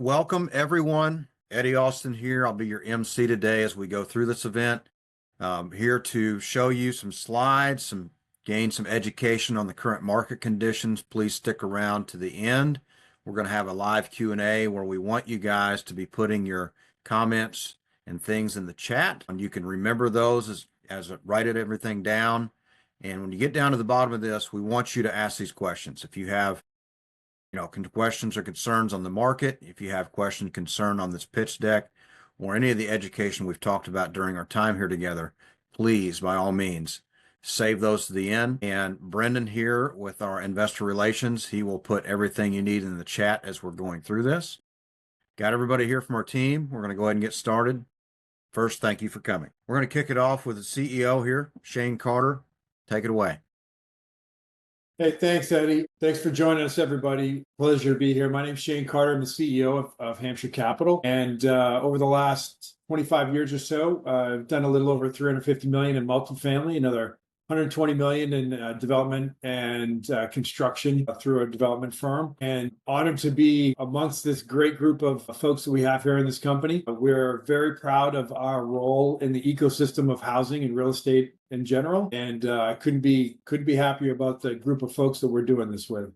Welcome, everyone. Eddie Austin here. I'll be your MC today as we go through this event. Here to show you some slides, gain some education on the current market conditions. Please stick around to the end. We're going to have a live Q&A where we want you guys to be putting your comments and things in the chat. And you can remember those as write everything down. And when you get down to the bottom of this, we want you to ask these questions. If you have questions or concerns on the market, if you have concern on this pitch deck, or any of the education we've talked about during our time here together, please, by all means, save those to the end. And Brendan here with our investor relations, he will put everything you need in the chat as we're going through this. Got everybody here from our team. We're going to go ahead and get started. First, thank you for coming. We're going to kick it off with the CEO here, Shane Carter. Take it away. Hey, thanks, Eddie. Thanks for joining us, everybody. Pleasure to be here. My name's Shane Carter. I'm the CEO of Hampshire Capital. And over the last 25 years or so, I've done a little over $350 million in multifamily, another $120 million in development and construction through a development firm. And honored to be amongst this great group of folks that we have here in this company. We're very proud of our role in the ecosystem of housing and real estate in general. And I couldn't be happier about the group of folks that we're doing this with.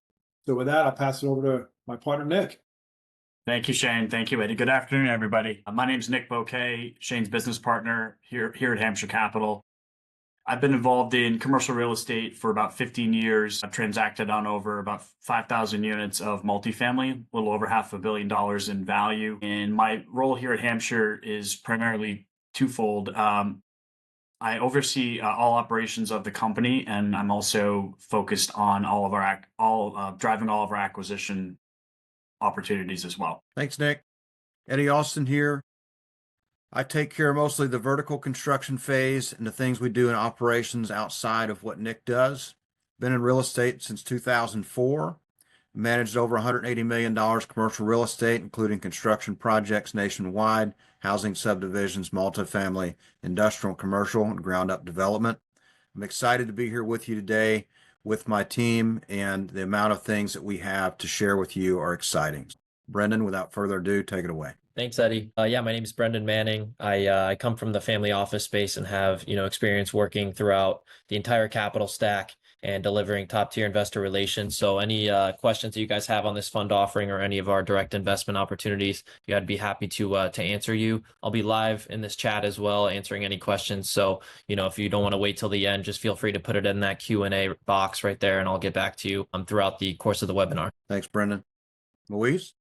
So with that, I'll pass it over to my partner, Nick. Thank you, Shane. Thank you, Eddie. Good afternoon, everybody. My name is Nick Bouquet, Shane's business partner here at Hampshire Capital. I've been involved in commercial real estate for about 15 years. I've transacted on over about 5,000 units of multifamily, a little over $500 million in value. And my role here at Hampshire is primarily twofold. I oversee all operations of the company, and I'm also focused on driving all of our acquisition opportunities as well. Thanks, Nick. Eddie Austin here. I take care of mostly the vertical construction phase and the things we do in operations outside of what Nick does. Been in real estate since 2004. Managed over $180 million commercial real estate, including construction projects nationwide, housing subdivisions, multifamily, industrial and commercial, and ground-up development. I'm excited to be here with you today with my team, and the amount of things that we have to share with you are exciting. Brendan, without further ado, take it away. Thanks, Eddie. My name is Brendan Manning. I come from the family office space and have, experience working throughout the entire capital stack and delivering top-tier investor relations. So any questions that you guys have on this fund offering or any of our direct investment opportunities, I'd be happy to answer you. I'll be live in this chat as well, answering any questions. So, if you don't want to wait till the end, just feel free to put it in that Q&A box right there, and I'll get back to you throughout the course of the webinar. Thanks, Brendan. Louise?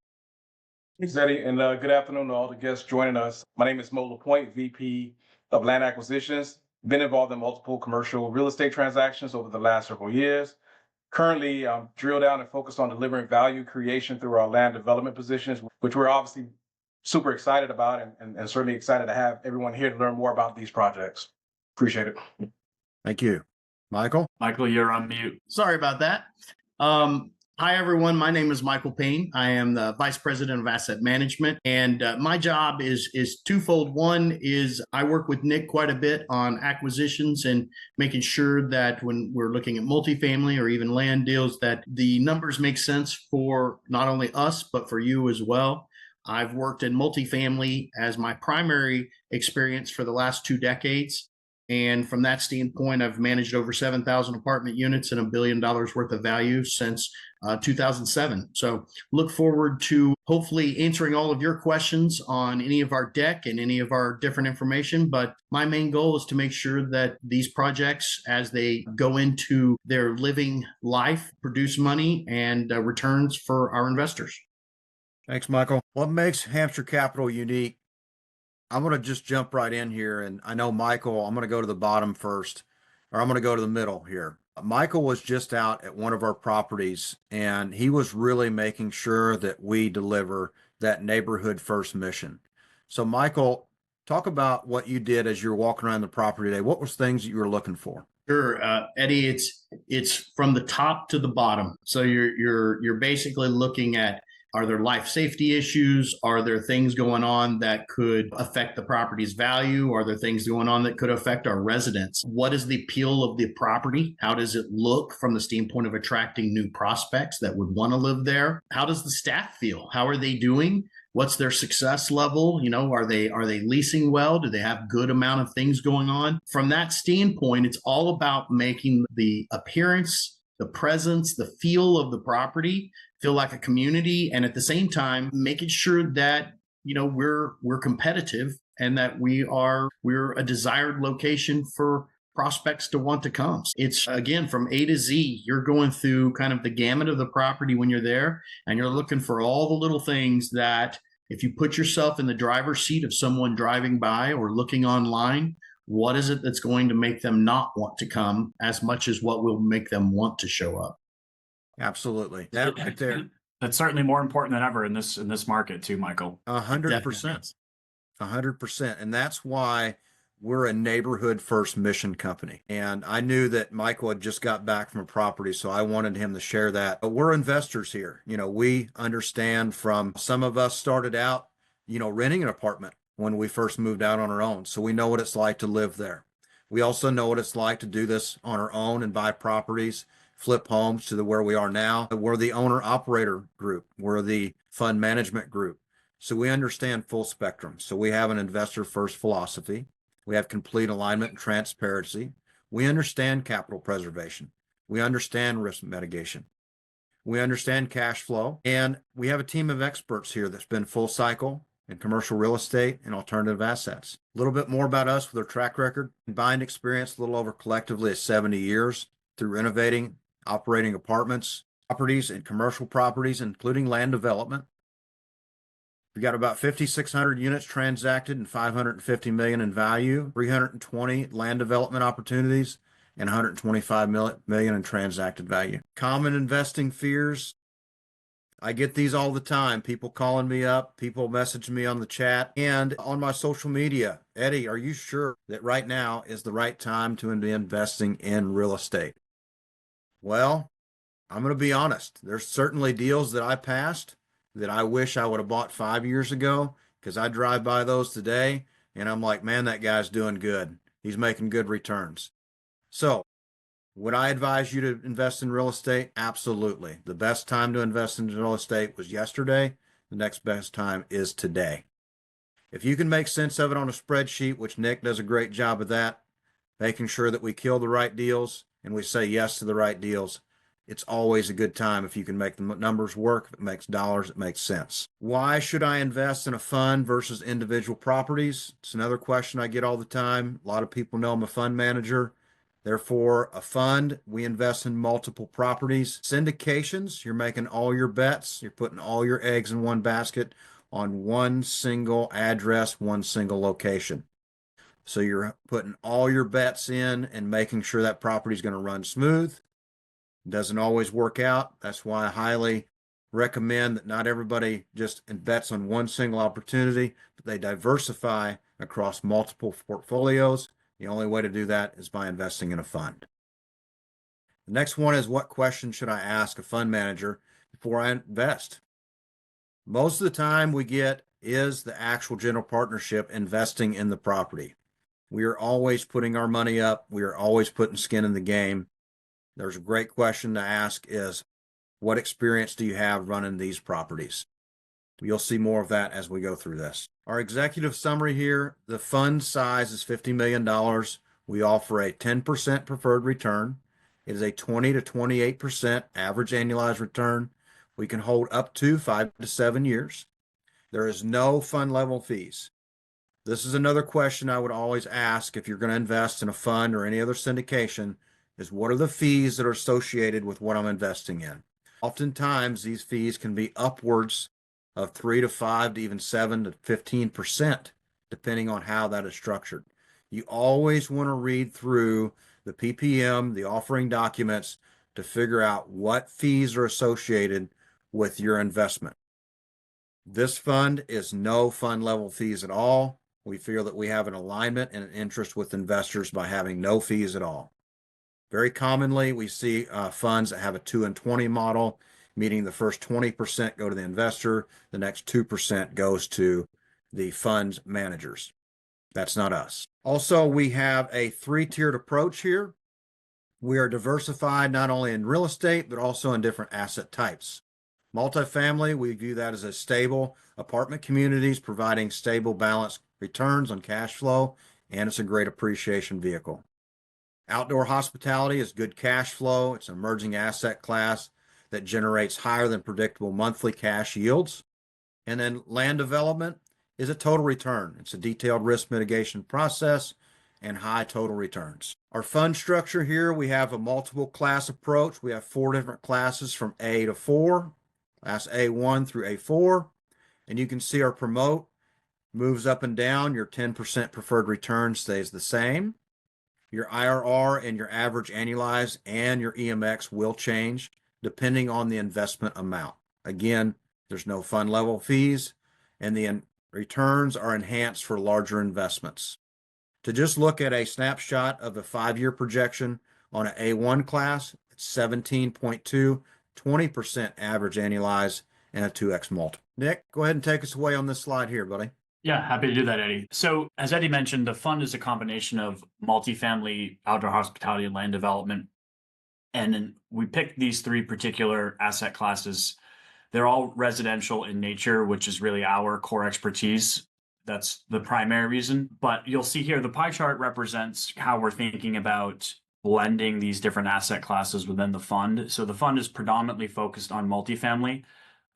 Thanks, Eddie, and good afternoon to all the guests joining us. My name is Mo LaPointe, VP of Land Acquisitions. Been involved in multiple commercial real estate transactions over the last several years. Currently, I'm drilled down and focused on delivering value creation through our land development positions, which we're obviously super excited about and certainly excited to have everyone here to learn more about these projects. Appreciate it. Thank you. Michael? Michael, you're on mute. Sorry about that. Hi, everyone. My name is Michael Payne. I am the Vice President of Asset Management, and my job is twofold. One is I work with Nick quite a bit on acquisitions and making sure that when we're looking at multifamily or even land deals, that the numbers make sense for not only us, but for you as well. I've worked in multifamily as my primary experience for the last 2 decades. And from that standpoint, I've managed over 7,000 apartment units and $1 billion worth of value since 2007. So look forward to hopefully answering all of your questions on any of our deck and any of our different information. But my main goal is to make sure that these projects, as they go into their living life, produce money and returns for our investors. Thanks, Michael. What makes Hampshire Capital unique? I'm going to just jump right in here. And I know, Michael, I'm going to go to the bottom first, or I'm going to go to the middle here. Michael was just out at one of our properties, and he was really making sure that we deliver that neighborhood first mission. So, Michael, talk about what you did as you were walking around the property today. What was things that you were looking for? Sure, Eddie. It's from the top to the bottom. So you're basically looking at, are there life safety issues? Are there things going on that could affect the property's value? Are there things going on that could affect our residents? What is the appeal of the property? How does it look from the standpoint of attracting new prospects that would want to live there? How does the staff feel? How are they doing? What's their success level? Are they leasing well? Do they have good amount of things going on? From that standpoint, it's all about making the appearance, the presence, the feel of the property feel like a community, and at the same time making sure that we're competitive and that we're a desired location for prospects to want to come. It's again from A to Z. You're going through kind of the gamut of the property when you're there, and you're looking for all the little things that if you put yourself in the driver's seat of someone driving by or looking online, what is it that's going to make them not want to come as much as what will make them want to show up? Absolutely. That right there. That's certainly more important than ever in this market too, Michael. 100%. 100%. And that's why we're a neighborhood first mission company. And I knew that Michael had just got back from a property, so I wanted him to share that. But we're investors here. We understand from some of us started out, renting an apartment when we first moved out on our own. So we know what it's like to live there. We also know what it's like to do this on our own and buy properties, flip homes to where we are now. We're the owner operator group. We're the fund management group. So we understand full spectrum. So we have an investor first philosophy. We have complete alignment and transparency. We understand capital preservation. We understand risk mitigation. We understand cash flow. And we have a team of experts here that's been full cycle in commercial real estate and alternative assets. A little bit more about us with our track record. Combined experience, a little over collectively 70 years through renovating, operating apartments, properties, and commercial properties, including land development. We got about 5,600 units transacted and 550 million in value, 320 land development opportunities, and 125 million in transacted value. Common investing fears. I get these all the time. People calling me up, people messaging me on the chat and on my social media. Eddie, are you sure that right now is the right time to be investing in real estate? Well, I'm going to be honest. There's certainly deals that I passed that I wish I would have bought 5 years ago, because I drive by those today and I'm like, man, that guy's doing good. He's making good returns. So would I advise you to invest in real estate? Absolutely. The best time to invest in real estate was yesterday. The next best time is today. If you can make sense of it on a spreadsheet, which Nick does a great job of that, making sure that we kill the right deals and we say yes to the right deals, it's always a good time if you can make the numbers work. If it makes dollars, it makes sense. Why should I invest in a fund versus individual properties? It's another question I get all the time. A lot of people know I'm a fund manager. Therefore, a fund, we invest in multiple properties. Syndications, you're making all your bets. You're putting all your eggs in one basket on one single address, one single location. So you're putting all your bets in and making sure that property is going to run smooth. Doesn't always work out. That's why I highly recommend that not everybody just bets on one single opportunity, but they diversify across multiple portfolios. The only way to do that is by investing in a fund. The next one is, what question should I ask a fund manager before I invest? Most of the time we get, is the actual general partnership investing in the property? We are always putting our money up. We are always putting skin in the game. There's a great question to ask is, what experience do you have running these properties? You'll see more of that as we go through this. Our executive summary here, the fund size is $50 million. We offer a 10% preferred return. It is a 20 to 28% average annualized return. We can hold up to 5 to 7 years. There is no fund level fees. This is another question I would always ask if you're going to invest in a fund or any other syndication, is what are the fees that are associated with what I'm investing in? Oftentimes, these fees can be upwards of 3 to 5 to even 7 to 15%, depending on how that is structured. You always want to read through the PPM, the offering documents, to figure out what fees are associated with your investment. This fund is no fund level fees at all. We feel that we have an alignment and an interest with investors by having no fees at all. Very commonly, we see funds that have a 2 and 20 model, meaning the first 20% go to the investor, the next 2% goes to the fund managers. That's not us. Also, we have a 3-tiered approach here. We are diversified not only in real estate, but also in different asset types. Multifamily, we view that as a stable apartment communities providing stable, balanced returns on cash flow, and it's a great appreciation vehicle. Outdoor hospitality is good cash flow. It's an emerging asset class that generates higher than predictable monthly cash yields. And then land development is a total return. It's a detailed risk mitigation process and high total returns. Our fund structure here, we have a multiple class approach. We have 4 different classes from A to 4, class A1 through A4. And you can see our promote moves up and down. Your 10% preferred return stays the same. Your IRR and your average annualized and your EMX will change depending on the investment amount. Again, there's no fund level fees, and the returns are enhanced for larger investments. To just look at a snapshot of a 5-year projection on an A1 class, it's 17.2, 20% average annualized, and a 2x multiple. Nick, go ahead and take us away on this slide here, buddy. Yeah, happy to do that, Eddie. So as Eddie mentioned, the fund is a combination of multifamily, outdoor hospitality, and land development. And then we picked these 3 particular asset classes. They're all residential in nature, which is really our core expertise. That's the primary reason. But you'll see here, the pie chart represents how we're thinking about blending these different asset classes within the fund. So the fund is predominantly focused on multifamily,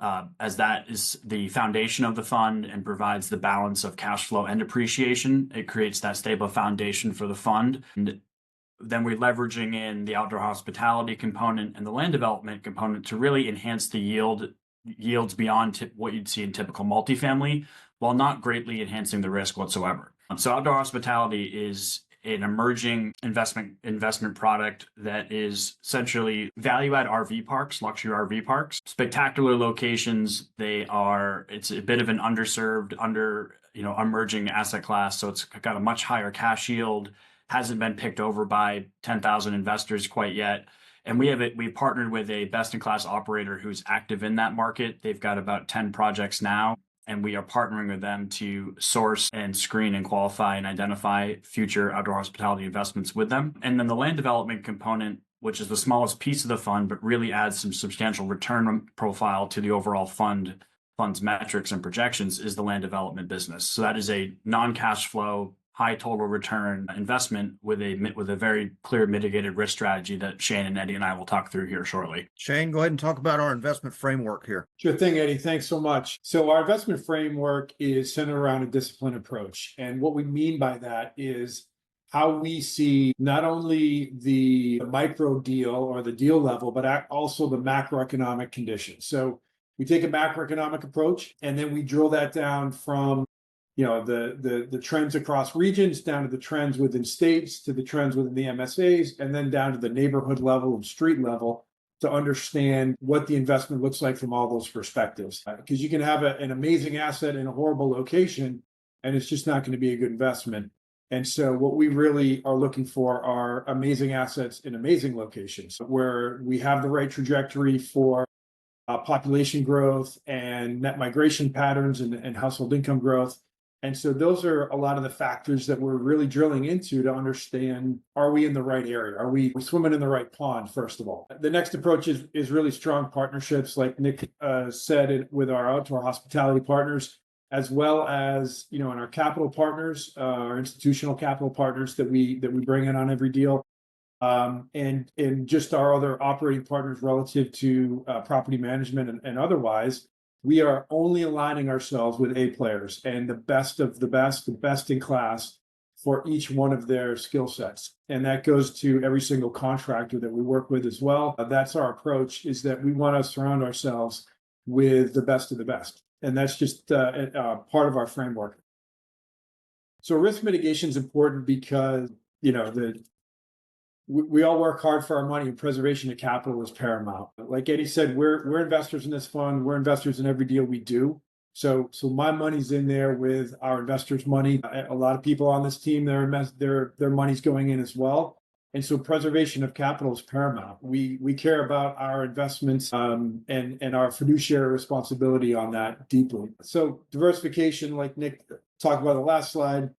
as that is the foundation of the fund and provides the balance of cash flow and appreciation. It creates that stable foundation for the fund. And then we're leveraging in the outdoor hospitality component and the land development component to really enhance the yields beyond what you'd see in typical multifamily, while not greatly enhancing the risk whatsoever. So outdoor hospitality is an emerging investment product that is essentially value-add RV parks, luxury RV parks, spectacular locations. It's a bit of an underserved, emerging asset class. So it's got a much higher cash yield, hasn't been picked over by 10,000 investors quite yet. And we've partnered with a best-in-class operator who's active in that market. They've got about 10 projects now, and we are partnering with them to source and screen and qualify and identify future outdoor hospitality investments with them. And then the land development component, which is the smallest piece of the fund, but really adds some substantial return profile to the overall fund's metrics and projections, is the land development business. So that is a non-cash flow, high total return investment with a very clear mitigated risk strategy that Shane and Eddie and I will talk through here shortly. Shane, go ahead and talk about our investment framework here. Sure thing, Eddie. Thanks so much. So our investment framework is centered around a disciplined approach. And what we mean by that is how we see not only the micro deal or the deal level, but also the macroeconomic conditions. So we take a macroeconomic approach, and then we drill that down from the trends across regions, down to the trends within states, to the trends within the MSAs, and then down to the neighborhood level and street level to understand what the investment looks like from all those perspectives. Because you can have an amazing asset in a horrible location, and it's just not going to be a good investment. And so what we really are looking for are amazing assets in amazing locations where we have the right trajectory for population growth and net migration patterns and household income growth. And so those are a lot of the factors that we're really drilling into to understand, are we in the right area? Are we swimming in the right pond, first of all? The next approach is really strong partnerships, like Nick said, with our outdoor hospitality partners, as well as, in our capital partners, our institutional capital partners that we bring in on every deal. And just our other operating partners relative to property management and otherwise. We are only aligning ourselves with A players and the best of the best in class for each one of their skill sets. And that goes to every single contractor that we work with as well. That's our approach, is that we want to surround ourselves with the best of the best. And that's just part of our framework. So risk mitigation is important because, we all work hard for our money, and preservation of capital is paramount. Like Eddie said, we're investors in this fund. We're investors in every deal we do. So my money's in there with our investors' money. A lot of people on this team, their money's going in as well. And so preservation of capital is paramount. We care about our investments and our fiduciary responsibility on that deeply. So diversification, like Nick talked about the last slide,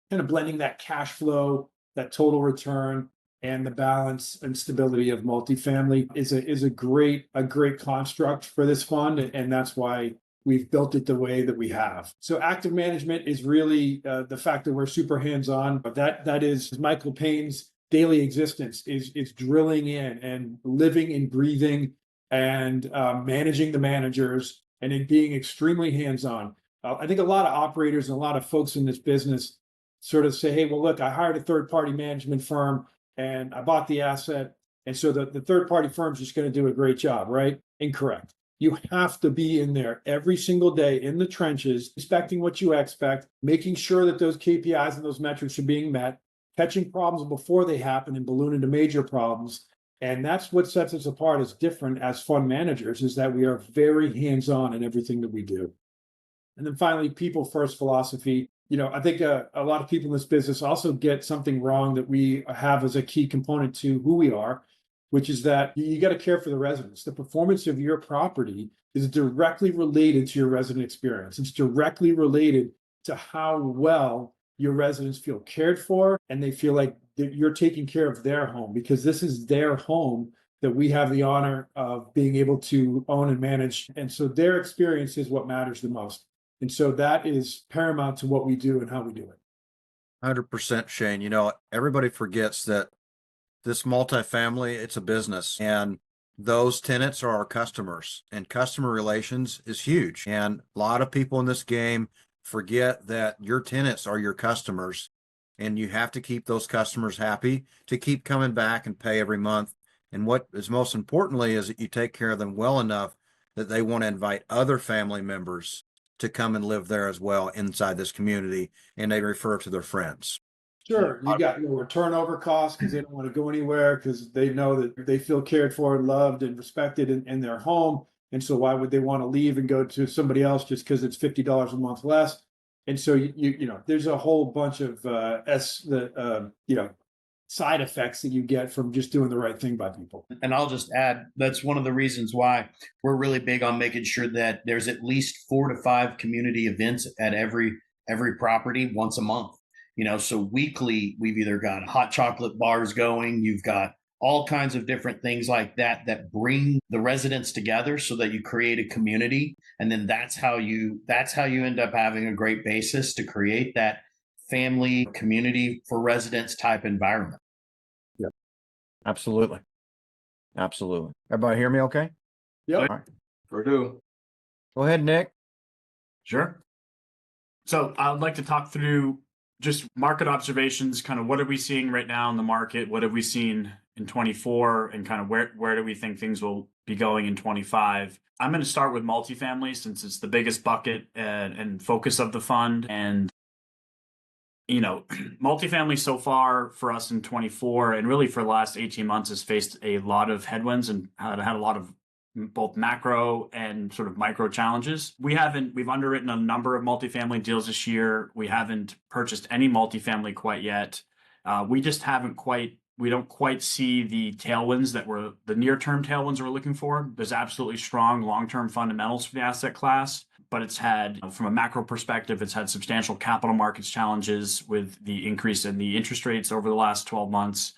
kind of blending that cash flow, that total return, and the balance and stability of multifamily is a great construct for this fund, and that's why we've built it the way that we have. So active management is really the fact that we're super hands-on, but that is Michael Payne's daily existence is drilling in and living and breathing and managing the managers and in being extremely hands-on. I think a lot of operators and a lot of folks in this business sort of say, hey, well, look, I hired a third-party management firm and I bought the asset. And so the third-party firm's just going to do a great job, right? Incorrect. You have to be in there every single day in the trenches, expecting what you expect, making sure that those KPIs and those metrics are being met, catching problems before they happen and balloon into major problems. And that's what sets us apart as different as fund managers, is that we are very hands-on in everything that we do. And then finally, people first philosophy. I think a lot of people in this business also get something wrong that we have as a key component to who we are, which is that you got to care for the residents. The performance of your property is directly related to your resident experience. It's directly related to how well your residents feel cared for and they feel like that you're taking care of their home, because this is their home that we have the honor of being able to own and manage. And so their experience is what matters the most. And so that is paramount to what we do and how we do it. 100%, Shane. Everybody forgets that this multifamily, it's a business, and those tenants are our customers, and customer relations is huge. And a lot of people in this game forget that your tenants are your customers, and you have to keep those customers happy to keep coming back and pay every month. And what is most importantly is that you take care of them well enough that they want to invite other family members to come and live there as well inside this community, and they refer to their friends. Sure, you got lower turnover costs because they don't want to go anywhere because they know that they feel cared for, loved, and respected in their home. And so why would they want to leave and go to somebody else just because it's $50 a month less? And so there's a whole bunch of side effects that you get from just doing the right thing by people. And I'll just add, that's one of the reasons why we're really big on making sure that there's at least 4 to 5 community events at every property once a month. So weekly, we've either got hot chocolate bars going, you've got all kinds of different things like that bring the residents together so that you create a community. And then that's how you end up having a great basis to create that family community for residents type environment. Yeah, absolutely. Everybody hear me okay? Yep. All right. Sure do. Go ahead, Nick. Sure. So I would like to talk through just market observations, kind of what are we seeing right now in the market? What have we seen in 24, and kind of where do we think things will be going in 25? I'm going to start with multifamily since it's the biggest bucket and focus of the fund. And multifamily so far for us in 24 and really for the last 18 months has faced a lot of headwinds and had a lot of both macro and sort of micro challenges. We've underwritten a number of multifamily deals this year. We haven't purchased any multifamily quite yet. We don't quite see the tailwinds the near-term tailwinds we're looking for. There's absolutely strong long-term fundamentals for the asset class, but it's had, from a macro perspective, it's had substantial capital markets challenges with the increase in the interest rates over the last 12 months.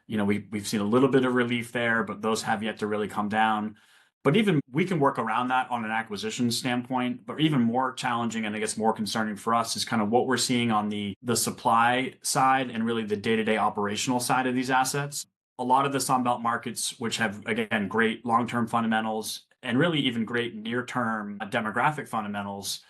We've seen a little bit of relief there, but those have yet to really come down. But even we can work around that on an acquisition standpoint. But even more challenging, and I guess more concerning for us, is kind of what we're seeing on the supply side and really the day-to-day operational side of these assets. A lot of the Sunbelt markets, which have, again, great long-term fundamentals and really even great near-term demographic fundamentals,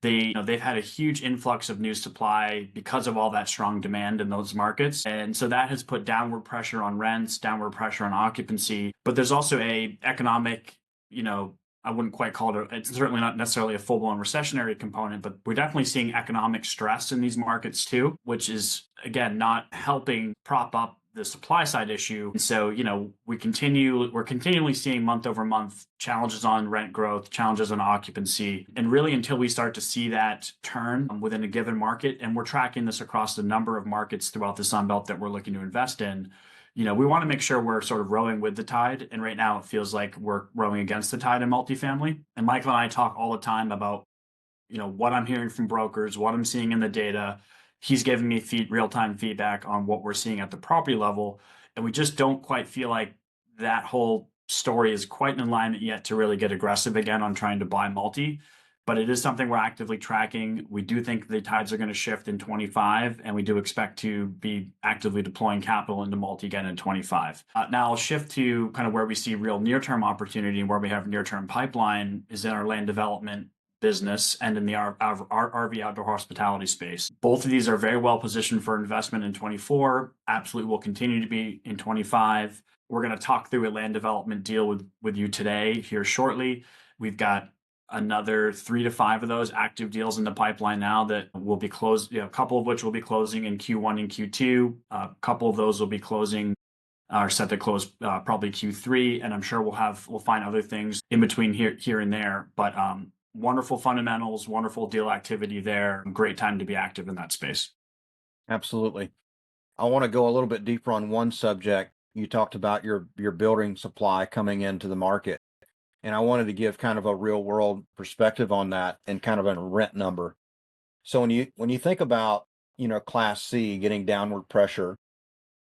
they've had a huge influx of new supply because of all that strong demand in those markets. And so that has put downward pressure on rents, downward pressure on occupancy. But there's also a economic, I wouldn't quite call it, it's certainly not necessarily a full-blown recessionary component, but we're definitely seeing economic stress in these markets too, which is, again, not helping prop up the supply side issue. And so, we're continually seeing month over month challenges on rent growth, challenges on occupancy. And really until we start to see that turn within a given market, and we're tracking this across the number of markets throughout the Sunbelt that we're looking to invest in, we want to make sure we're sort of rowing with the tide. And right now it feels like we're rowing against the tide in multifamily. And Michael and I talk all the time about, what I'm hearing from brokers, what I'm seeing in the data. He's giving me real-time feedback on what we're seeing at the property level. And we just don't quite feel like that whole story is quite in alignment yet to really get aggressive again on trying to buy multi. But it is something we're actively tracking. We do think the tides are going to shift in 25, and we do expect to be actively deploying capital into multi again in 25. Now I'll shift to kind of where we see real near-term opportunity and where we have near-term pipeline is in our land development business and in the RV outdoor hospitality space. Both of these are very well positioned for investment in 24. Absolutely will continue to be in 25. We're going to talk through a land development deal with you today here shortly. We've got another 3 to 5 of those active deals in the pipeline now that will be closed, a couple of which will be closing in Q1 and Q2. A couple of those will be closing are set to close probably Q3, and I'm sure we'll find other things in between here and there. But wonderful fundamentals, wonderful deal activity there. Great time to be active in that space. Absolutely. I want to go a little bit deeper on one subject. You talked about your building supply coming into the market. And I wanted to give kind of a real world perspective on that and kind of a rent number. So when you think about, Class C getting downward pressure,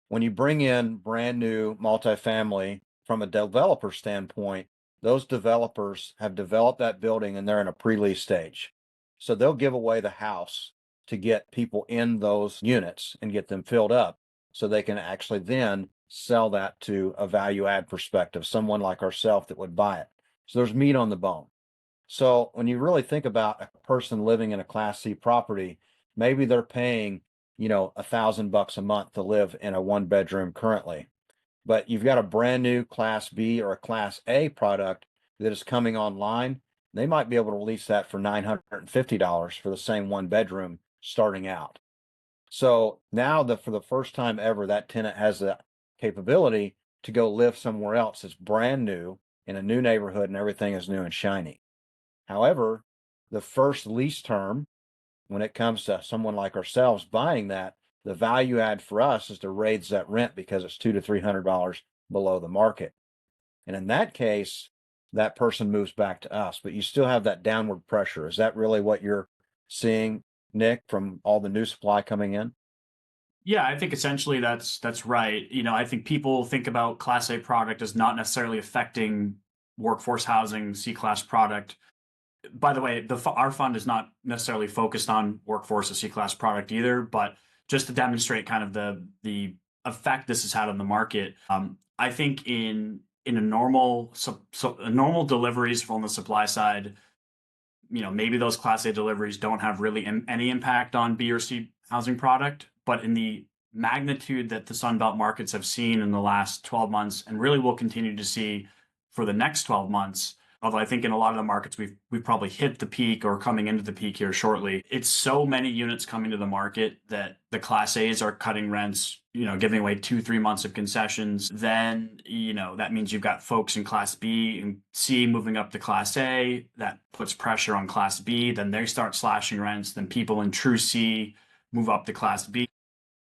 when you bring in brand new multifamily from a developer standpoint, those developers have developed that building and they're in a pre-lease stage. So they'll give away the house to get people in those units and get them filled up so they can actually then sell that to a value add perspective, someone like ourselves that would buy it. So there's meat on the bone. So when you really think about a person living in a Class C property, maybe they're paying, $1,000 a month to live in a 1-bedroom currently. But you've got a brand new Class B or a Class A product that is coming online. They might be able to lease that for $950 for the same 1-bedroom starting out. So now for the first time ever, that tenant has the capability to go live somewhere else that's brand new in a new neighborhood and everything is new and shiny. However, the first lease term, when it comes to someone like ourselves buying that, the value add for us is to raise that rent because it's $200 to $300 below the market. And in that case, that person moves back to us, but you still have that downward pressure. Is that really what you're seeing, Nick, from all the new supply coming in? Yeah, I think essentially that's right. I think people think about Class A product as not necessarily affecting workforce housing, C-class product. By the way, our fund is not necessarily focused on workforce or C-class product either, but just to demonstrate kind of the effect this has had on the market. I think in a normal deliveries from the supply side, maybe those Class A deliveries don't have really any impact on B or C housing product, but in the magnitude that the Sunbelt markets have seen in the last 12 months and really will continue to see for the next 12 months, although I think in a lot of the markets we've probably hit the peak or coming into the peak here shortly. It's so many units coming to the market that the Class A's are cutting rents, giving away 2-3 months of concessions. Then, that means you've got folks in Class B and C moving up to Class A. That puts pressure on Class B. Then they start slashing rents. Then people in true C move up to Class B.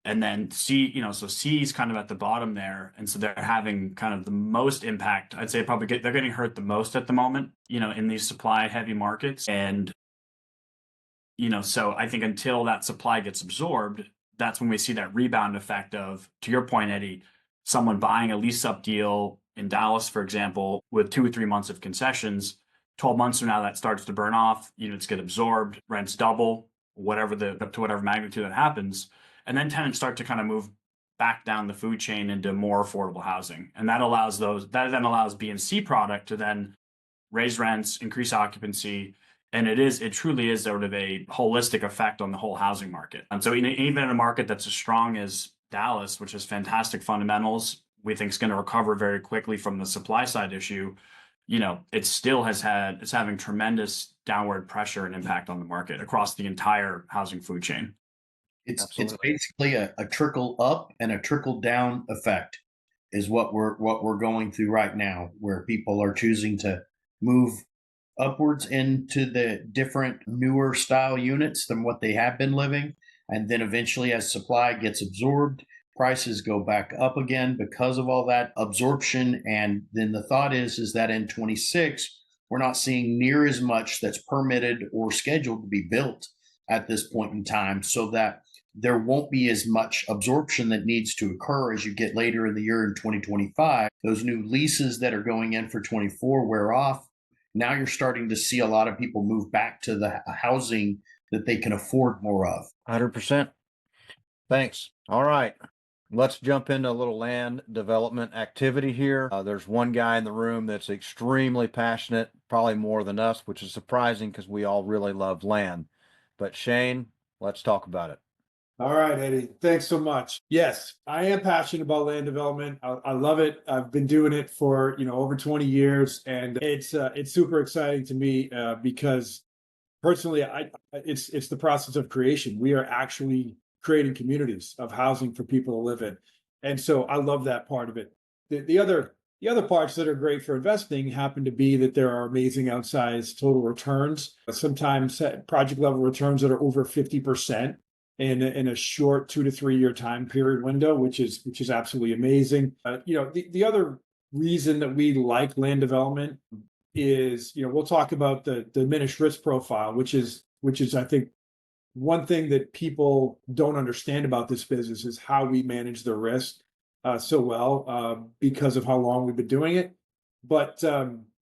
And then C, so C is kind of at the bottom there. And so they're having kind of the most impact. I'd say they're getting hurt the most at the moment, in these supply heavy markets. And, so I think until that supply gets absorbed, that's when we see that rebound effect of, to your point, Eddie, someone buying a lease up deal in Dallas, for example, with 2 or 3 months of concessions. 12 months from now, that starts to burn off, units get absorbed, rents double, up to whatever magnitude that happens. And then tenants start to kind of move back down the food chain into more affordable housing. And that then allows B and C product to then raise rents, increase occupancy. And it truly is sort of a holistic effect on the whole housing market. And so even in a market that's as strong as Dallas, which has fantastic fundamentals, we think is going to recover very quickly from the supply side issue. It's having tremendous downward pressure and impact on the market across the entire housing food chain. It's Absolutely. basically a trickle up and a trickle down effect is what we're going through right now, where people are choosing to move upwards into the different newer style units than what they have been living. And then eventually as supply gets absorbed, prices go back up again because of all that absorption. And then the thought is that in 26, we're not seeing near as much that's permitted or scheduled to be built at this point in time, so that there won't be as much absorption that needs to occur as you get later in the year in 2025. Those new leases that are going in for 24 wear off. Now you're starting to see a lot of people move back to the housing that they can afford more of. 100%. Thanks. All right. Let's jump into a little land development activity here. There's one guy in the room that's extremely passionate, probably more than us, which is surprising because we all really love land. But Shane, let's talk about it. All right, Eddie. Thanks so much. Yes, I am passionate about land development. I love it. I've been doing it for over 20 years, and it's super exciting to me because personally, it's the process of creation. We are actually creating communities of housing for people to live in, and so I love that part of it. The other parts that are great for investing happen to be that there are amazing outsized total returns. Sometimes project level returns that are over 50% in a short 2 to 3 year time period window, which is absolutely amazing. The other reason that we like land development is, we'll talk about the diminished risk profile, which is I think one thing that people don't understand about this business is how we manage the risk so well because of how long we've been doing it. But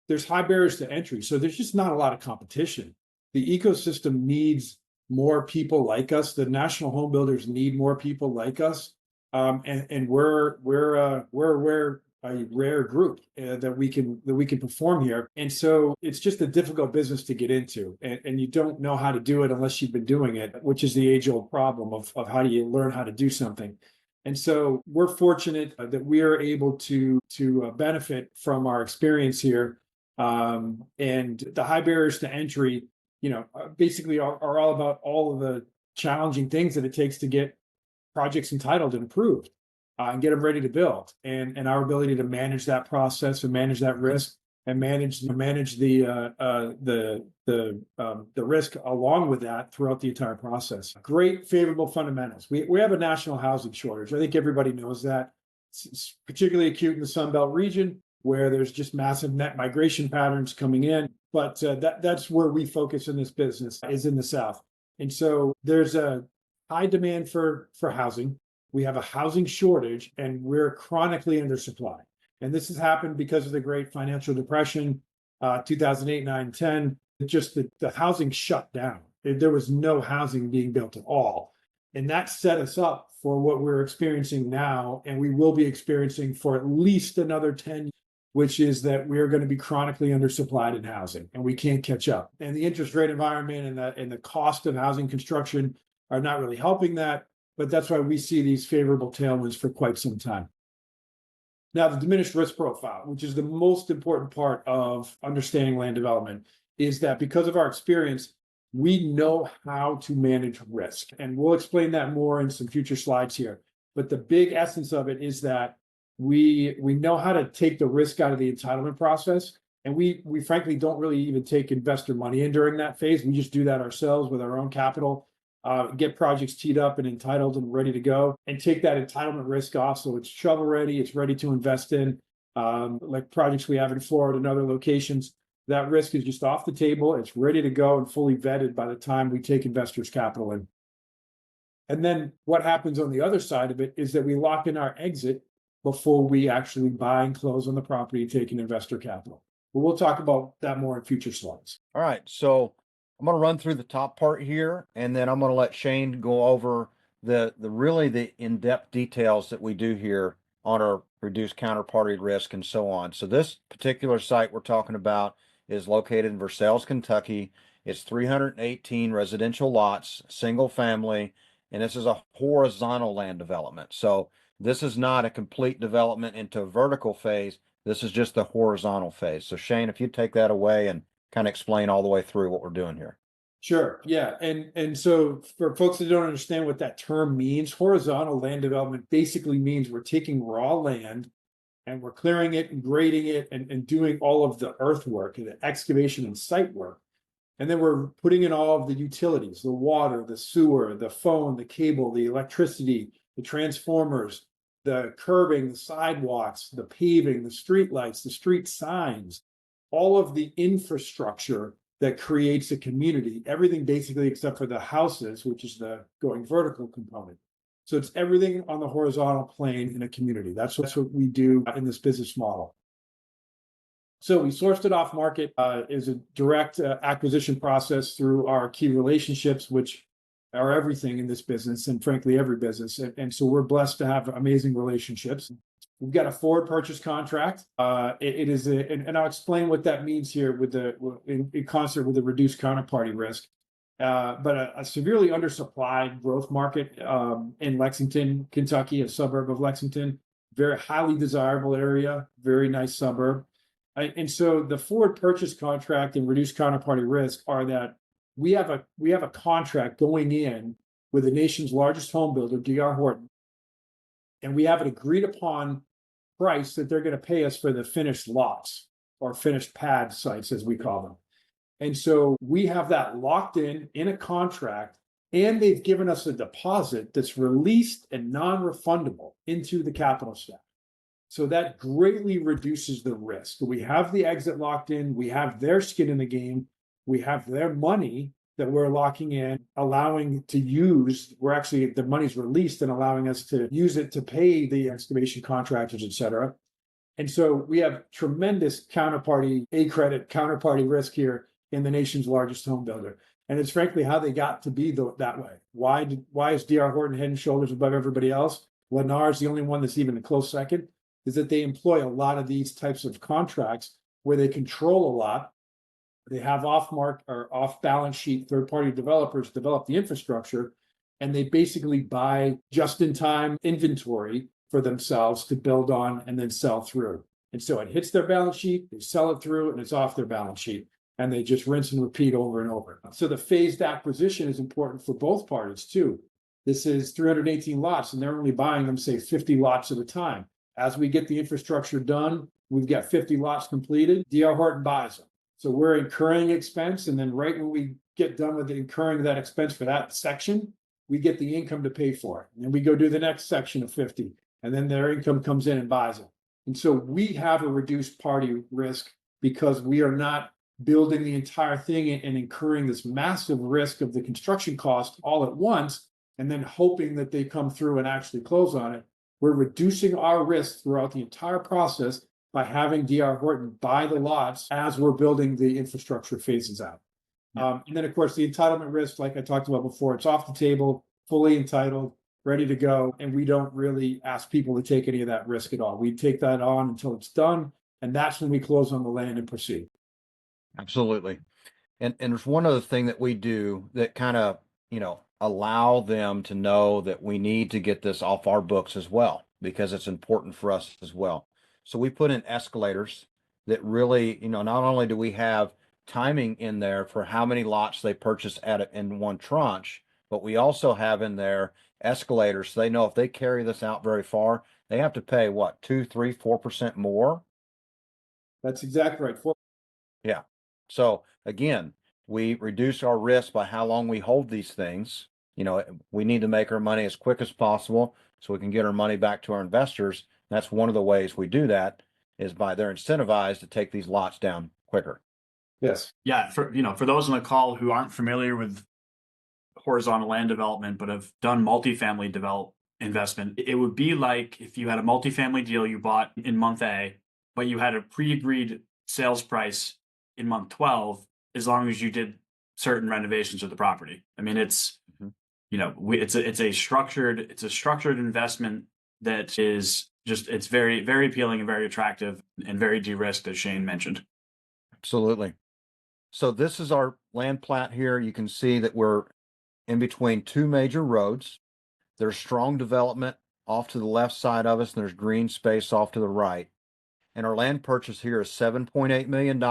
there's high barriers to entry, so there's just not a lot of competition. The ecosystem needs more people like us. The national home builders need more people like us, and we're a rare group that we can perform here. And so it's just a difficult business to get into, and you don't know how to do it unless you've been doing it, which is the age-old problem of how do you learn how to do something. And so we're fortunate that we are able to benefit from our experience here, and the high barriers to entry, basically are all about all of the challenging things that it takes to get projects entitled and approved and get them ready to build, and our ability to manage that process and manage that risk and manage the risk along with that throughout the entire process. Great favorable fundamentals. We have a national housing shortage. I think everybody knows that. It's particularly acute in the Sun Belt region, where there's just massive net migration patterns coming in. But that's where we focus in this business, is in the South. And so there's a high demand for housing. We have a housing shortage, and we're chronically undersupplied. And this has happened because of the Great Financial Depression, 2008, 9, 10. Just the housing shut down. There was no housing being built at all. And that set us up for what we're experiencing now, and we will be experiencing for at least another 10 years, which is that we're going to be chronically undersupplied in housing, and we can't catch up. And the interest rate environment and the cost of housing construction are not really helping that, but that's why we see these favorable tailwinds for quite some time. Now, the diminished risk profile, which is the most important part of understanding land development, is that because of our experience, we know how to manage risk. And we'll explain that more in some future slides here. But the big essence of it is that we know how to take the risk out of the entitlement process. And we frankly don't really even take investor money in during that phase. We just do that ourselves with our own capital, get projects teed up and entitled and ready to go, and take that entitlement risk off. So it's shovel ready, it's ready to invest in, like projects we have in Florida and other locations. That risk is just off the table. It's ready to go and fully vetted by the time we take investors' capital in. And then what happens on the other side of it is that we lock in our exit before we actually buy and close on the property and take an investor capital. But we'll talk about that more in future slides. All right. So I'm going to run through the top part here, and then I'm going to let Shane go over the in-depth details that we do here on our reduced counterparty risk and so on. So this particular site we're talking about is located in Versailles, Kentucky. It's 318 residential lots, single family, and this is a horizontal land development. So this is not a complete development into a vertical phase. This is just the horizontal phase. So Shane, if you take that away and kind of explain all the way through what we're doing here. Sure. Yeah. And so for folks that don't understand what that term means, horizontal land development basically means we're taking raw land and we're clearing it and grading it and doing all of the earthwork and the excavation and site work. And then we're putting in all of the utilities, the water, the sewer, the phone, the cable, the electricity, the transformers, the curbing, the sidewalks, the paving, the street lights, the street signs, all of the infrastructure that creates a community, everything basically except for the houses, which is the going vertical component. So it's everything on the horizontal plane in a community. That's what we do in this business model. So we sourced it off market, is a direct acquisition process through our key relationships, which are everything in this business and frankly every business. And so we're blessed to have amazing relationships. We've got a forward purchase contract. It is and I'll explain what that means here with in concert with the reduced counterparty risk. But a severely undersupplied growth market in Lexington, Kentucky, a suburb of Lexington, very highly desirable area, very nice suburb. And so the forward purchase contract and reduced counterparty risk are that we have a contract going in with the nation's largest home builder, D.R. Horton, and we have an agreed upon price that they're going to pay us for the finished lots or finished pad sites, as we call them. And so we have that locked in a contract, and they've given us a deposit that's released and non-refundable into the capital stack. So that greatly reduces the risk. We have the exit locked in, we have their skin in the game, we have their money that we're locking in, allowing to use, the money's released and allowing us to use it to pay the excavation contractors, et cetera. And so we have tremendous counterparty, credit counterparty risk here in the nation's largest home builder. And it's frankly how they got to be that way. Why is D.R. Horton head and shoulders above everybody else? Lennar is the only one that's even a close second, is that they employ a lot of these types of contracts where they control a lot. They have off balance sheet third-party developers develop the infrastructure, and they basically buy just-in-time inventory for themselves to build on and then sell through. And so it hits their balance sheet, they sell it through, and it's off their balance sheet. And they just rinse and repeat over and over. So the phased acquisition is important for both parties too. This is 318 lots, and they're only buying them, say, 50 lots at a time. As we get the infrastructure done, we've got 50 lots completed, D.R. Horton buys them. So we're incurring expense, and then right when we get done with incurring that expense for that section, we get the income to pay for it. And we go do the next section of 50, and then their income comes in and buys it. And so we have a reduced party risk because we are not building the entire thing and incurring this massive risk of the construction cost all at once, and then hoping that they come through and actually close on it. We're reducing our risk throughout the entire process by having D.R. Horton buy the lots as we're building the infrastructure phases out. And then, of course, the entitlement risk, like I talked about before, it's off the table, fully entitled, ready to go. And we don't really ask people to take any of that risk at all. We take that on until it's done. And that's when we close on the land and proceed. Absolutely. And there's one other thing that we do that kind of, allow them to know that we need to get this off our books as well, because it's important for us as well. So we put in escalators that really, not only do we have timing in there for how many lots they purchase in one tranche, but we also have in there escalators. So they know if they carry this out very far, they have to pay what, 2, 3, 4% more? That's exactly right. Yeah. So again, we reduce our risk by how long we hold these things. We need to make our money as quick as possible so we can get our money back to our investors. That's one of the ways we do that, is by they're incentivized to take these lots down quicker. Yes. Yeah. For those on the call who aren't familiar with horizontal land development, but have done multifamily investment, it would be like if you had a multifamily deal you bought in month A, but you had a pre-agreed sales price in month 12, as long as you did certain renovations of the property. I mean, it's a structured investment that is just, it's very, very appealing and very attractive and very de-risked, as Shane mentioned. Absolutely. So this is our land plat here. You can see that we're in between two major roads. There's strong development off to the left side of us, and there's green space off to the right. And our land purchase here is $7.8 million.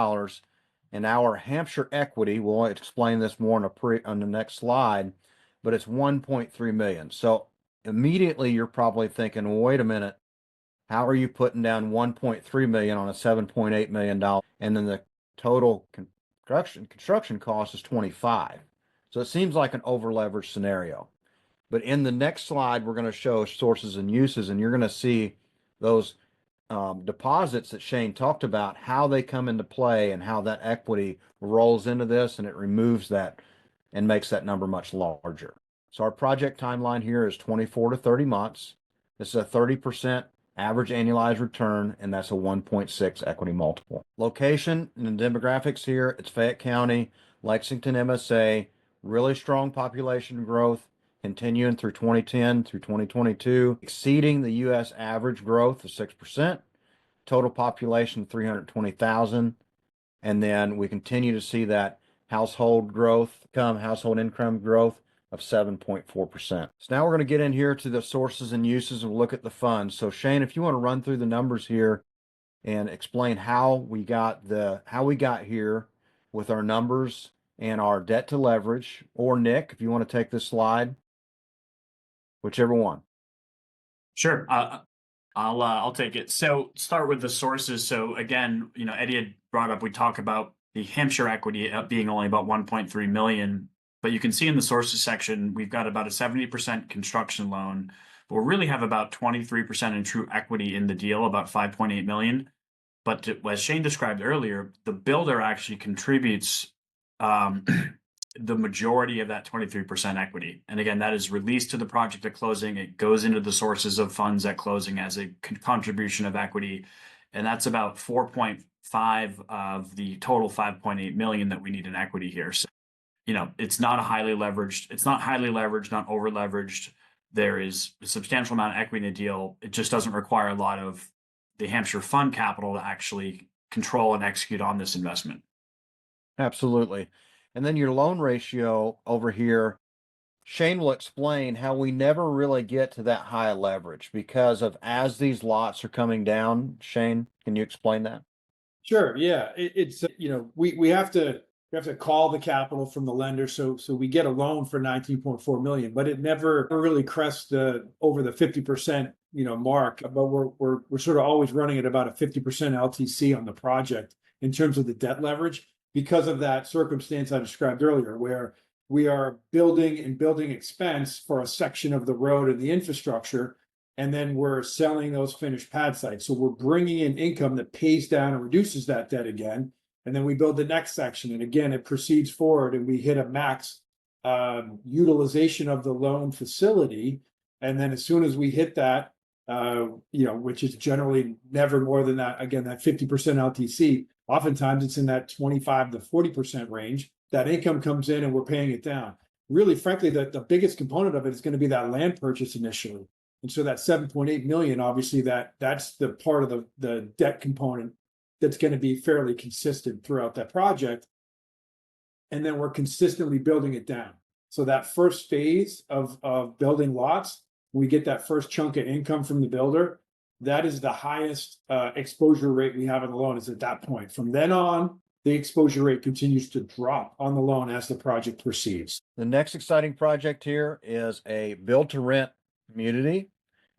And our Hampshire equity, we'll explain this more on the next slide, but it's 1.3 million. So immediately you're probably thinking, well, wait a minute, how are you putting down 1.3 million on a $7.8 million? And then the total construction cost is 25. So it seems like an over leveraged scenario. But in the next slide, we're going to show sources and uses, and you're going to see those deposits that Shane talked about, how they come into play and how that equity rolls into this, and it removes that and makes that number much larger. So our project timeline here is 24 to 30 months. This is a 30% average annualized return, and that's a 1.6 equity multiple. Location and the demographics here, it's Fayette County, Lexington MSA, really strong population growth, continuing through 2010 through 2022, exceeding the U.S. average growth of 6%, total population 320,000. And then we continue to see that household income growth of 7.4%. So now we're going to get in here to the sources and uses and look at the funds. So Shane, if you want to run through the numbers here and explain how we got here with our numbers and our debt to leverage, or Nick, if you want to take this slide, whichever one. Sure. I'll take it. So start with the sources. So again, Eddie had brought up, we talk about the Hampshire equity being only about 1.3 million, but you can see in the sources section, we've got about a 70% construction loan, but we really have about 23% in true equity in the deal, about 5.8 million. But as Shane described earlier, the builder actually contributes the majority of that 23% equity. And again, that is released to the project at closing. It goes into the sources of funds at closing as a contribution of equity. And that's about 4.5 of the total 5.8 million that we need in equity here. So, it's not not highly leveraged, not over leveraged. There is a substantial amount of equity in the deal. It just doesn't require a lot of the Hampshire fund capital to actually control and execute on this investment. Absolutely. And then your loan ratio over here, Shane will explain how we never really get to that high leverage because of as these lots are coming down. Shane, can you explain that? Sure. Yeah. We have to call the capital from the lender. So we get a loan for 19.4 million, but it never really crests over the 50%, mark. But we're sort of always running at about a 50% LTC on the project in terms of the debt leverage because of that circumstance I described earlier, where we are building expense for a section of the road and the infrastructure, and then we're selling those finished pad sites. So we're bringing in income that pays down and reduces that debt again. And then we build the next section. And again, it proceeds forward and we hit a max utilization of the loan facility. And then as soon as we hit that, which is generally never more than that, again, that 50% LTC, oftentimes it's in that 25 to 40% range. That income comes in and we're paying it down. Really, frankly, the biggest component of it is going to be that land purchase initially. And so that 7.8 million, obviously that's the part of the debt component that's going to be fairly consistent throughout that project. And then we're consistently building it down. So that first phase of building lots, we get that first chunk of income from the builder. That is the highest exposure rate we have on the loan is at that point. From then on, the exposure rate continues to drop on the loan as the project proceeds. The next exciting project here is a build-to-rent community.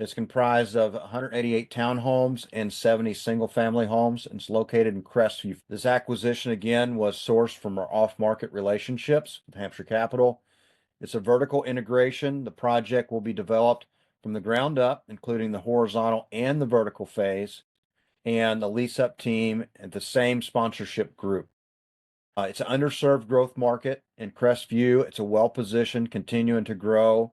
It's comprised of 188 townhomes and 70 single-family homes. It's located in Crestview. This acquisition, again, was sourced from our off-market relationships with Hampshire Capital. It's a vertical integration. The project will be developed from the ground up, including the horizontal and the vertical phase, and the lease-up team and the same sponsorship group. It's an underserved growth market in Crestview. It's a well-positioned, continuing to grow,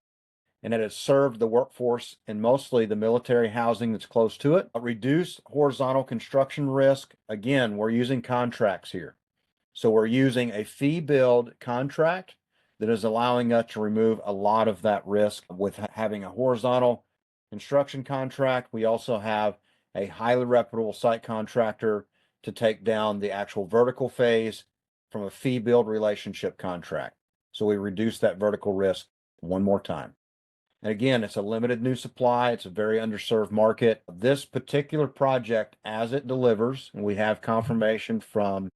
and it has served the workforce and mostly the military housing that's close to it. Reduce horizontal construction risk. Again, we're using contracts here. So we're using a fee build contract that is allowing us to remove a lot of that risk with having a horizontal construction contract. We also have a highly reputable site contractor to take down the actual vertical phase from a fee build relationship contract. So we reduce that vertical risk one more time. And again, it's a limited new supply. It's a very underserved market. This particular project, as it delivers, and we have confirmation from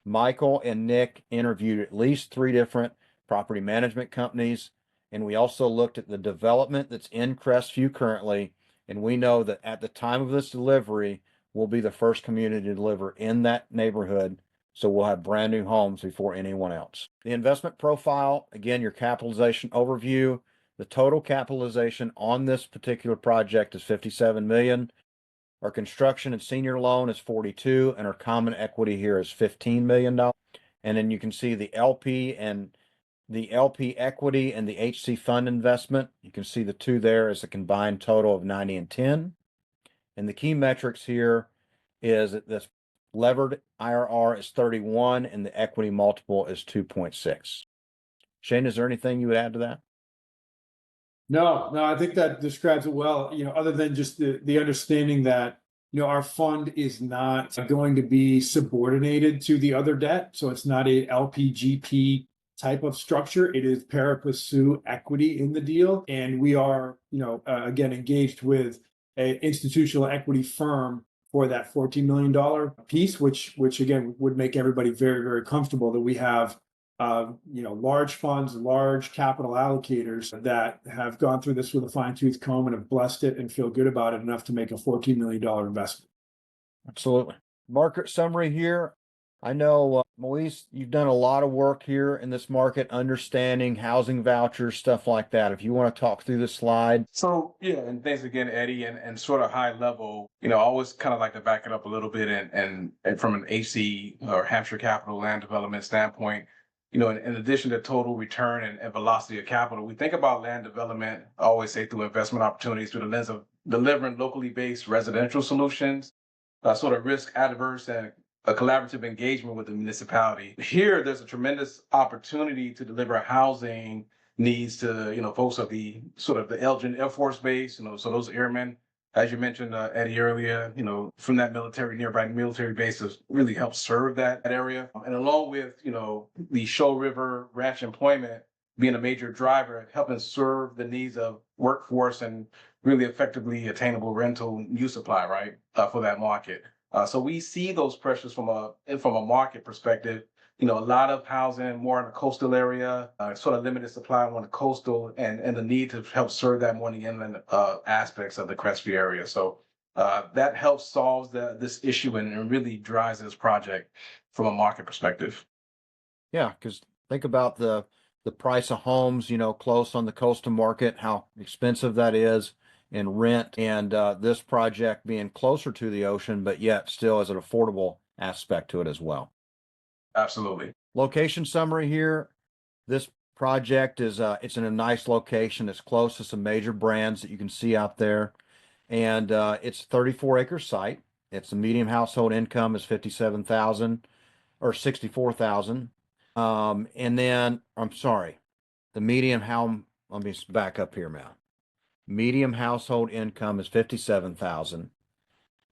Michael and Nick interviewed at least 3 different property management companies. And we also looked at the development that's in Crestview currently. And we know that at the time of this delivery, we'll be the first community to deliver in that neighborhood. So we'll have brand new homes before anyone else. The investment profile, again, your capitalization overview. The total capitalization on this particular project is $57 million. Our construction and senior loan is 42, and our common equity here is $15 million. And then you can see the LP equity and the HC fund investment. You can see the two there is a combined total of 90 and 10. And the key metrics here is that this levered IRR is 31 and the equity multiple is 2.6. Shane, is there anything you would add to that? No, I think that describes it well, other than just the understanding that, our fund is not going to be subordinated to the other debt. So it's not a LPGP type of structure. It is pari passu equity in the deal. And we are, again, engaged with an institutional equity firm for that $14 million piece, which again would make everybody very, very comfortable that we have large funds, large capital allocators that have gone through this with a fine-tooth comb and have blessed it and feel good about it enough to make a $14 million investment. Absolutely. Market summary here. I know, Moise, you've done a lot of work here in this market, understanding housing vouchers, stuff like that. If you want to talk through the slide. So yeah, and thanks again, Eddie, and sort of high level, I always kind of like to back it up a little bit and from an HC or Hampshire Capital land development standpoint, in addition to total return and velocity of capital, we think about land development, I always say, through investment opportunities through the lens of delivering locally based residential solutions, sort of risk adverse and a collaborative engagement with the municipality. Here, there's a tremendous opportunity to deliver housing needs to, folks of the sort of the Elgin Air Force Base, so those airmen, as you mentioned, Eddie, earlier, from that nearby military base has really helped serve that area. And along with, the Shoal River ranch employment being a major driver, helping serve the needs of workforce and really effectively attainable rental new supply, right, for that market. So we see those pressures from a market perspective. A lot of housing more in the coastal area, sort of limited supply on the coastal, and the need to help serve that more in the inland aspects of the Crestview area. So that helps solve this issue and really drives this project from a market perspective. Yeah, because think about the price of homes, close on the coastal market, how expensive that is in rent, and this project being closer to the ocean, but yet still has an affordable aspect to it as well. Absolutely. Location summary here. This project is it's in a nice location. It's close to some major brands that you can see out there. And it's a 34-acre site. It's the median household income is 57,000 or 64,000. And then I'm sorry, the median let me back up here now. Medium household income is 57,000.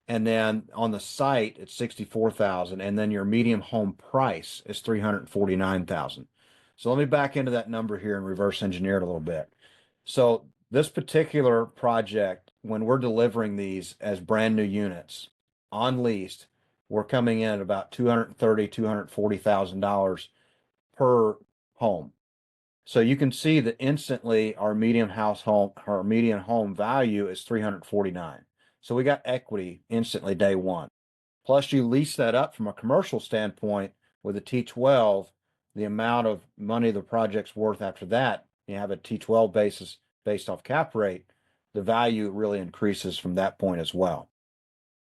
And then on the site, it's 64,000. And then your medium home price is 349,000. So let me back into that number here and reverse engineer it a little bit. So this particular project, when we're delivering these as brand new units on leased, we're coming in at about $230,000, $240,000 per home. So you can see that instantly our median home value is 349. So we got equity instantly day one. Plus you lease that up from a commercial standpoint with a T12, the amount of money the project's worth after that, you have a T12 basis based off cap rate, the value really increases from that point as well.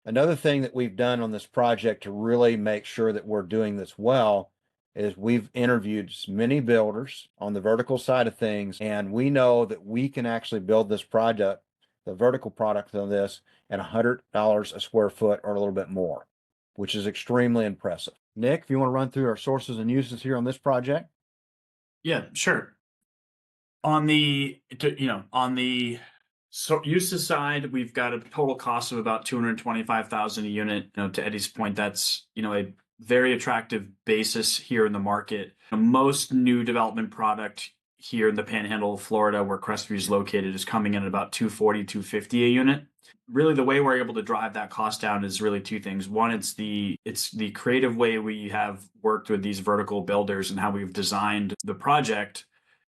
Another thing that we've done on this project to really make sure that we're doing this well is we've interviewed many builders on the vertical side of things, and we know that we can actually build this project, the vertical product of this, at $100 a square foot or a little bit more, which is extremely impressive. Nick, if you want to run through our sources and uses here on this project. Yeah, sure. On the uses side, we've got a total cost of about $225,000 a unit. To Eddie's point, that's a very attractive basis here in the market. Most new development product here in the Panhandle of Florida, where Crestview is located, is coming in at about $240,000, $250,000 a unit. Really, the way we're able to drive that cost down is really two things. One, it's the creative way we have worked with these vertical builders and how we've designed the project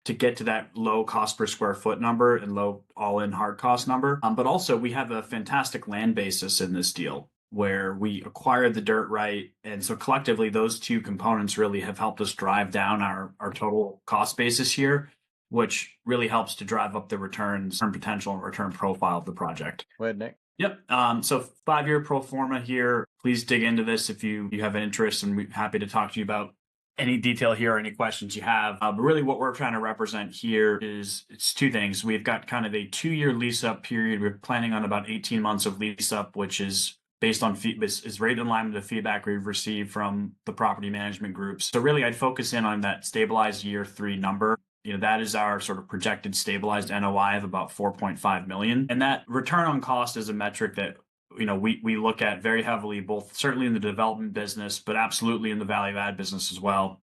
to get to that low cost per square foot number and low all-in hard cost number. But also we have a fantastic land basis in this deal where we acquired the dirt right. And so collectively, those two components really have helped us drive down our total cost basis here, which really helps to drive up the return potential and return profile of the project. Go ahead, Nick. Yep. So 5-year pro forma here. Please dig into this if you have an interest, and we're happy to talk to you about any detail here or any questions you have. But really what we're trying to represent here is it's two things. We've got kind of a 2-year lease up period. We're planning on about 18 months of lease up, which is based on is right in line with the feedback we've received from the property management groups. So really I'd focus in on that stabilized year 3 number. That is our sort of projected stabilized NOI of about 4.5 million. And that return on cost is a metric that we look at very heavily, both certainly in the development business, but absolutely in the value add business as well.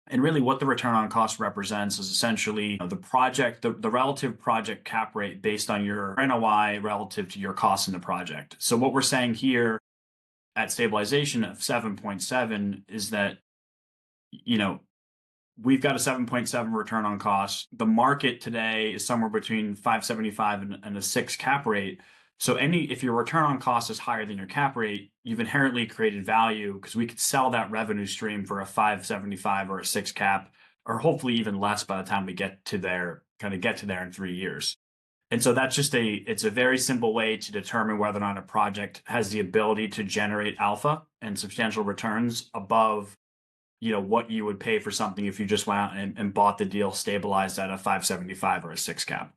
And really what the return on cost represents is essentially the relative project cap rate based on your NOI relative to your cost in the project. So what we're saying here at stabilization of 7.7 is that, we've got a 7.7 return on cost. The market today is somewhere between 5.75 and a 6 cap rate. So if your return on cost is higher than your cap rate, you've inherently created value because we could sell that revenue stream for a 5.75 or a 6 cap, or hopefully even less by the time we get to there in 3 years. And so that's it's a very simple way to determine whether or not a project has the ability to generate alpha and substantial returns above what you would pay for something if you just went out and bought the deal stabilized at a 5.75 or a 6 cap.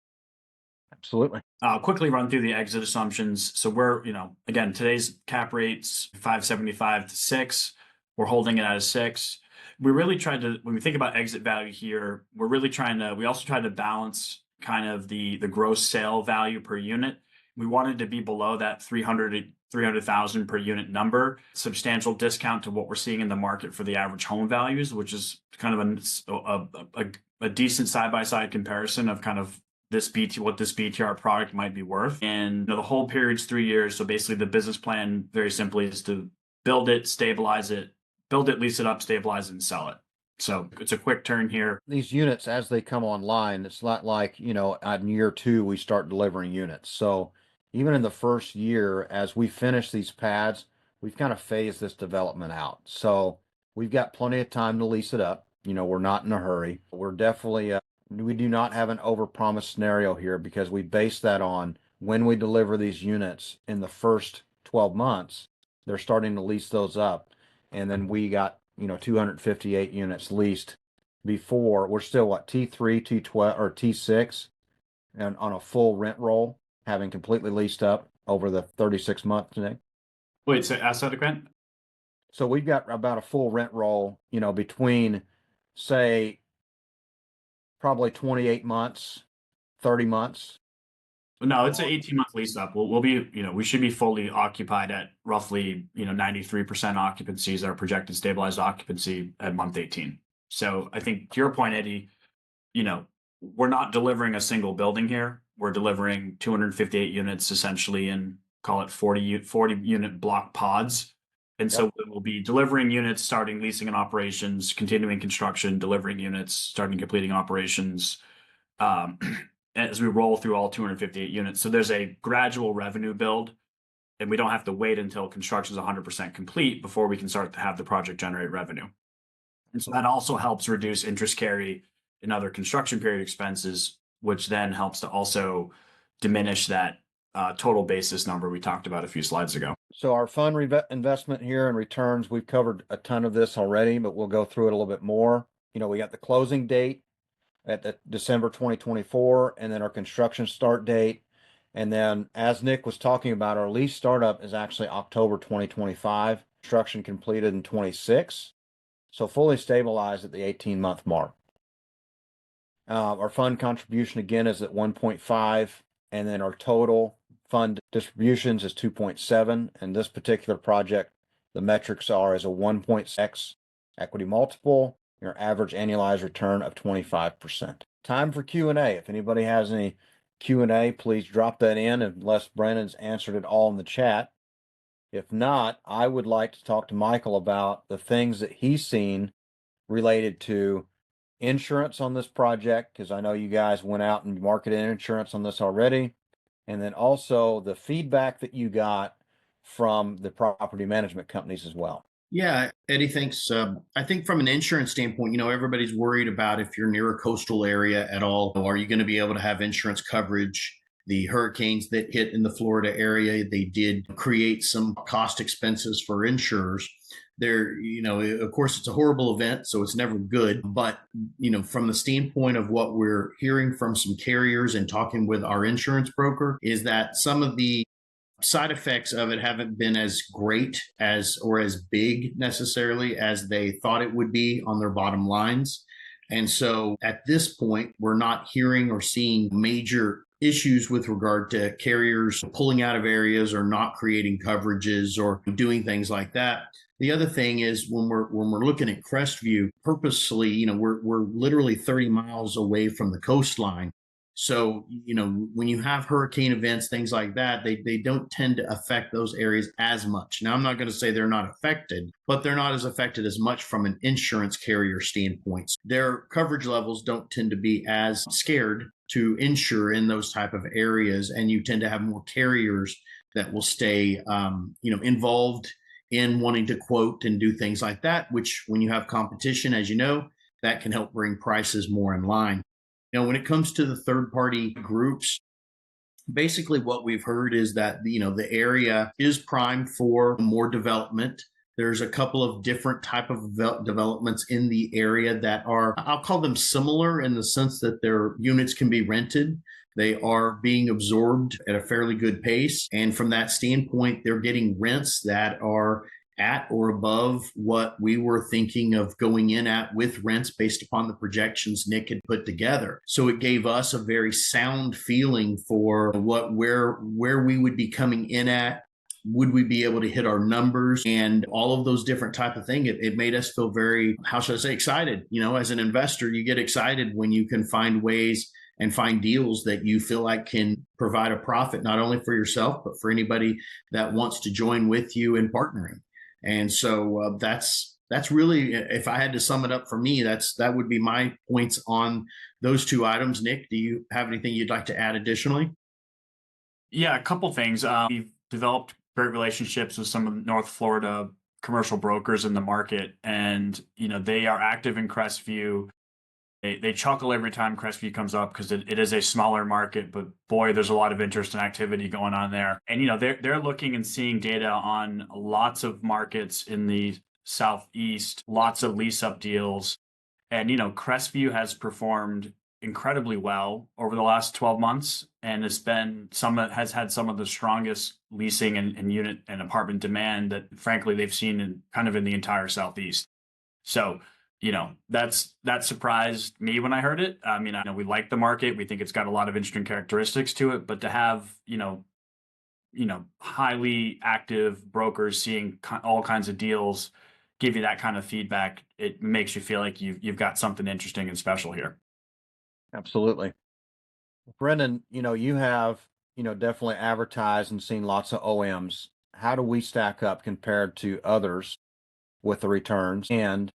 Absolutely. I'll quickly run through the exit assumptions. So we're, again, today's cap rate's 5.75 to 6. We're holding it at a 6. We really tried to, when we think about exit value here, we also tried to balance kind of the gross sale value per unit. We wanted to be below that 300,000 per unit number, substantial discount to what we're seeing in the market for the average home values, which is kind of a decent side-by-side comparison of kind of what this BTR product might be worth. And the whole period's 3 years. So basically the business plan, very simply, is to build it, stabilize it, lease it up, stabilize it, and sell it. So it's a quick turn here. These units, as they come online, it's not like, in year 2, we start delivering units. So even in the first year, as we finish these pads, we've kind of phased this development out. So we've got plenty of time to lease it up. We're not in a hurry. We're definitely, we do not have an overpromise scenario here because we base that on when we deliver these units in the first 12 months, they're starting to lease those up. And then we got, 258 units leased before. We're still T3, T12, or T6, and on a full rent roll, having completely leased up over the 36 months today. Wait, so outside the grant? So we've got about a full rent roll, between, say, probably 28 months, 30 months. No, it's an 18-month lease up. We'll be, we should be fully occupied at roughly, 93% occupancy is our projected stabilized occupancy at month 18. So I think to your point, Eddie, we're not delivering a single building here. We're delivering 258 units essentially in, call it 40 unit block pods. And so we'll be delivering units, starting leasing and operations, continuing construction, delivering units, starting completing operations, as we roll through all 258 units. So there's a gradual revenue build, and we don't have to wait until construction is 100% complete before we can start to have the project generate revenue. And so that also helps reduce interest carry and other construction period expenses, which then helps to also diminish that total basis number we talked about a few slides ago. So our fund investment here and returns, we've covered a ton of this already, but we'll go through it a little bit more. We got the closing date at the December 2024, and then our construction start date. And then, as Nick was talking about, our lease startup is actually October 2025, construction completed in 26. So fully stabilized at the 18-month mark. Our fund contribution again is at 1.5, and then our total fund distributions is 2.7. And this particular project, the metrics are as a 1.6 equity multiple, your average annualized return of 25%. Time for Q&A. If anybody has any Q&A, please drop that in unless Brandon's answered it all in the chat. If not, I would like to talk to Michael about the things that he's seen related to insurance on this project, because I know you guys went out and marketed insurance on this already. And then also the feedback that you got from the property management companies as well. Yeah, Eddie, thanks. I think from an insurance standpoint, everybody's worried about if you're near a coastal area at all, are you going to be able to have insurance coverage the hurricanes that hit in the Florida area, they did create some cost expenses for insurers. There, of course, it's a horrible event, so it's never good. But, from the standpoint of what we're hearing from some carriers and talking with our insurance broker, is that some of the side effects of it haven't been as great or as big necessarily as they thought it would be on their bottom lines. And so at this point, we're not hearing or seeing major issues with regard to carriers pulling out of areas or not creating coverages or doing things like that. The other thing is when we're looking at Crestview, purposely, we're literally 30 miles away from the coastline. So, when you have hurricane events, things like that, they don't tend to affect those areas as much. Now, I'm not going to say they're not affected, but they're not as affected as much from an insurance carrier standpoint. Their coverage levels don't tend to be as scared to insure in those type of areas. And you tend to have more carriers that will stay, involved in wanting to quote and do things like that, which when you have competition, as you know, that can help bring prices more in line. When it comes to the third party groups, basically what we've heard is that, the area is primed for more development. There's a couple of different type of developments in the area that are, I'll call them similar in the sense that their units can be rented. They are being absorbed at a fairly good pace. And from that standpoint, they're getting rents that are at or above what we were thinking of going in at with rents based upon the projections Nick had put together. So it gave us a very sound feeling for where we would be coming in at. Would we be able to hit our numbers and all of those different type of things? It made us feel very, how should I say, excited. As an investor, you get excited when you can find ways and find deals that you feel like can provide a profit, not only for yourself, but for anybody that wants to join with you in partnering. And so that's really, if I had to sum it up for me, that would be my points on those two items. Nick, do you have anything you'd like to add additionally? Yeah, a couple things. We've developed great relationships with some of the North Florida commercial brokers in the market, and they are active in Crestview. They chuckle every time Crestview comes up because it is a smaller market, but boy, there's a lot of interest and activity going on there. And they're looking and seeing data on lots of markets in the Southeast, lots of lease up deals. And Crestview has performed incredibly well over the last 12 months and has had some of the strongest leasing and unit and apartment demand that frankly they've seen in the entire Southeast. So that surprised me when I heard it. I mean, I know we like the market. We think it's got a lot of interesting characteristics to it, but to have, highly active brokers seeing all kinds of deals give you that kind of feedback, it makes you feel like you've got something interesting and special here. Absolutely. Brendan, you have, definitely advertised and seen lots of OMs. How do we stack up compared to others with the returns? And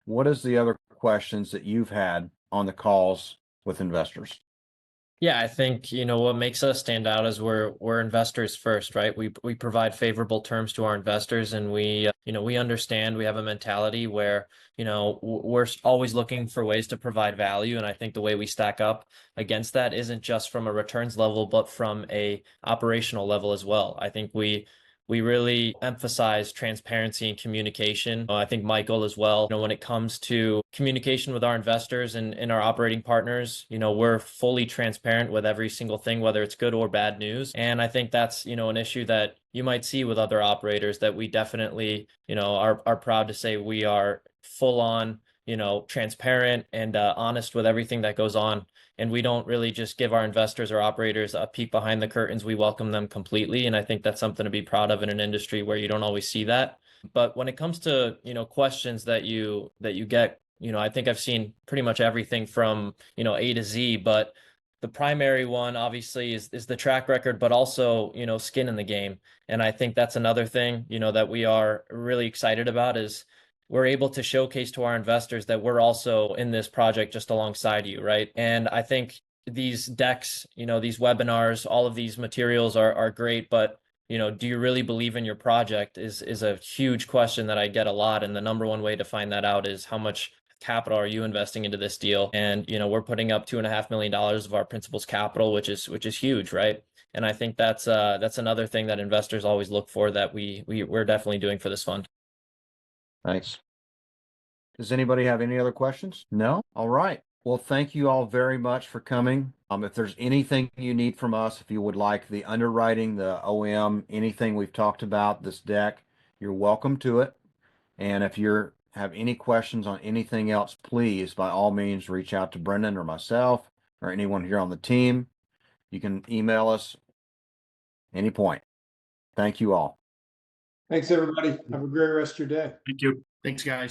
what is the other questions that you've had on the calls with investors? Yeah, I think, what makes us stand out is we're investors first, right? We provide favorable terms to our investors, and we understand, we have a mentality where, we're always looking for ways to provide value. And I think the way we stack up against that isn't just from a returns level, but from a operational level as well. I think we really emphasize transparency and communication. I think Michael as well, when it comes to communication with our investors and our operating partners, we're fully transparent with every single thing, whether it's good or bad news. And I think that's, an issue that you might see with other operators that we definitely, are proud to say we are full on, transparent and honest with everything that goes on. And we don't really just give our investors or operators a peek behind the curtains. We welcome them completely. And I think that's something to be proud of in an industry where you don't always see that. But when it comes to, questions that you get, I think I've seen pretty much everything from, A to Z. But the primary one obviously is the track record, but also, skin in the game. And I think that's another thing, that we are really excited about is we're able to showcase to our investors that we're also in this project just alongside you, right? And I think these decks, these webinars, all of these materials are great, but do you really believe in your project is a huge question that I get a lot. And the number one way to find that out is how much capital are you investing into this deal? And, we're putting up $2.5 million of our principal's capital, which is huge, right? And I think that's another thing that investors always look for that we're definitely doing for this fund. Thanks. Does anybody have any other questions? No? All right. Well, thank you all very much for coming. If there's anything you need from us, if you would like the underwriting, the OM, anything we've talked about, this deck, you're welcome to it. And if you have any questions on anything else, please, by all means, reach out to Brendan or myself or anyone here on the team. You can email us any point. Thank you all. Thanks, everybody. Have a great rest of your day. Thank you. Thanks, guys.